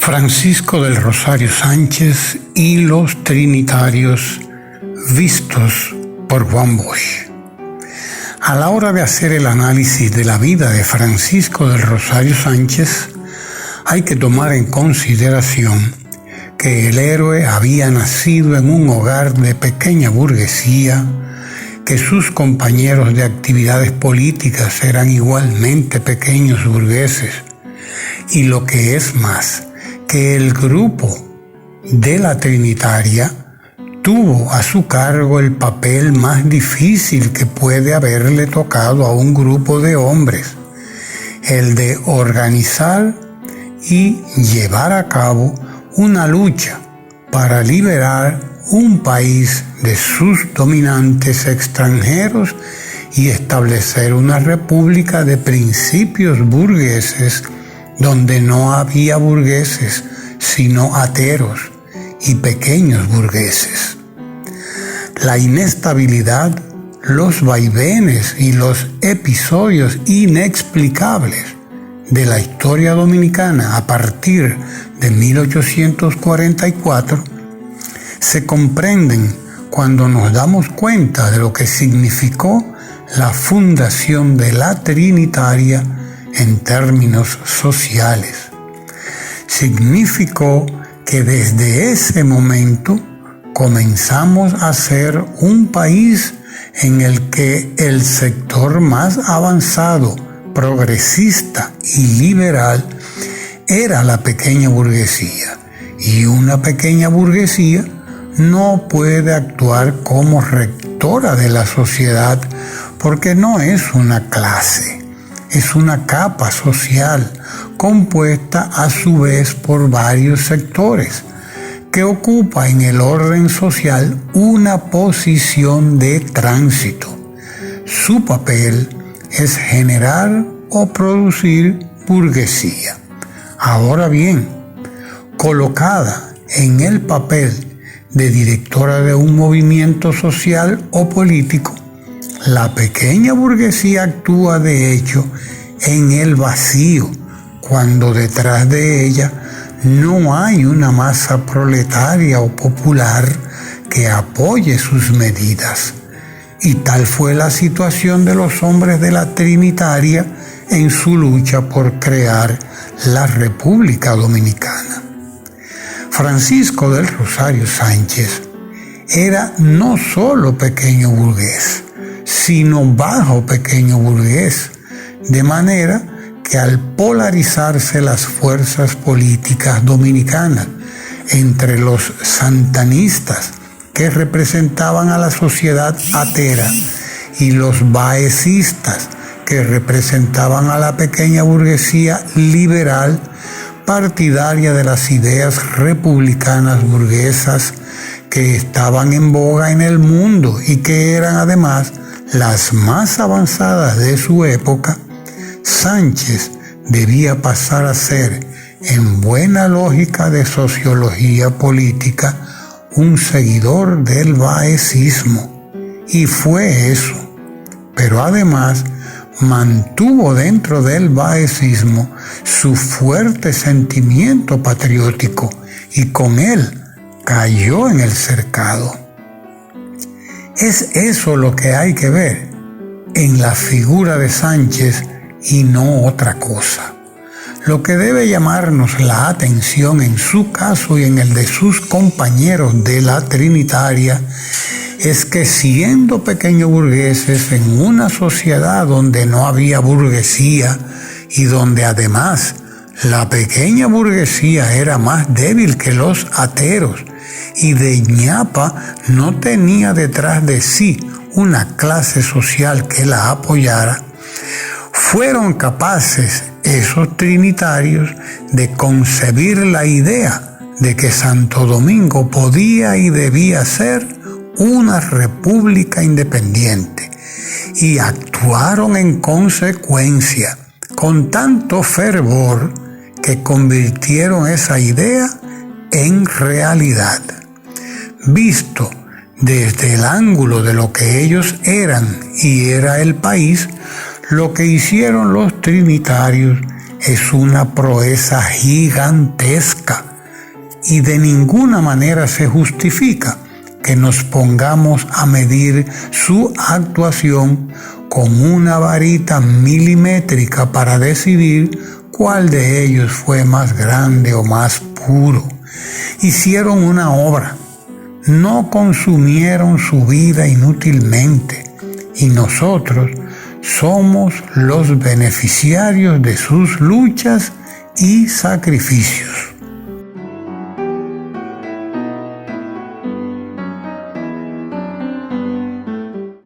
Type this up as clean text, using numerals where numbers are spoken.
Francisco del Rosario Sánchez y los Trinitarios vistos por Juan Bosch. A la hora de hacer el análisis de la vida de Francisco del Rosario Sánchez, hay que tomar en consideración que el héroe había nacido en un hogar de pequeña burguesía, que sus compañeros de actividades políticas eran igualmente pequeños burgueses, y lo que es más, que el grupo de la Trinitaria tuvo a su cargo el papel más difícil que puede haberle tocado a un grupo de hombres, el de organizar y llevar a cabo una lucha para liberar un país de sus dominantes extranjeros y establecer una república de principios burgueses donde no había burgueses, sino ateros y pequeños burgueses. La inestabilidad, los vaivenes y los episodios inexplicables de la historia dominicana a partir de 1844 se comprenden cuando nos damos cuenta de lo que significó la fundación de la Trinitaria en términos sociales. Significó que desde ese momento comenzamos a ser un país en el que el sector más avanzado, progresista y liberal era la pequeña burguesía, y una pequeña burguesía no puede actuar como rectora de la sociedad porque no es una clase, es una capa social compuesta a su vez por varios sectores que ocupa en el orden social una posición de tránsito. Su papel es generar o producir burguesía. Ahora bien, colocada en el papel de directora de un movimiento social o político, la pequeña burguesía actúa de hecho en el vacío, cuando detrás de ella no hay una masa proletaria o popular que apoye sus medidas. Y tal fue la situación de los hombres de la Trinitaria en su lucha por crear la República Dominicana. Francisco del Rosario Sánchez era no solo pequeño burgués, sino bajo pequeño burgués, de manera que al polarizarse las fuerzas políticas dominicanas entre los santanistas, que representaban a la sociedad atera, y los baecistas, que representaban a la pequeña burguesía liberal, partidaria de las ideas republicanas burguesas que estaban en boga en el mundo y que eran además las más avanzadas de su época, Sánchez debía pasar a ser, en buena lógica de sociología política, un seguidor del baecismo, y fue eso, pero además mantuvo dentro del baecismo su fuerte sentimiento patriótico y con él cayó en el cercado. Es eso lo que hay que ver en la figura de Sánchez y no otra cosa. Lo que debe llamarnos la atención en su caso y en el de sus compañeros de la Trinitaria es que, siendo pequeños burgueses en una sociedad donde no había burguesía y donde además la pequeña burguesía era más débil que los ateros y de ñapa no tenía detrás de sí una clase social que la apoyara, fueron capaces esos trinitarios de concebir la idea de que Santo Domingo podía y debía ser una república independiente, y actuaron en consecuencia con tanto fervor que convirtieron esa idea en realidad. Visto desde el ángulo de lo que ellos eran y era el país, lo que hicieron los trinitarios es una proeza gigantesca y de ninguna manera se justifica que nos pongamos a medir su actuación con una varita milimétrica para decidir cuál de ellos fue más grande o más puro. Hicieron una obra, no consumieron su vida inútilmente, y nosotros somos los beneficiarios de sus luchas y sacrificios.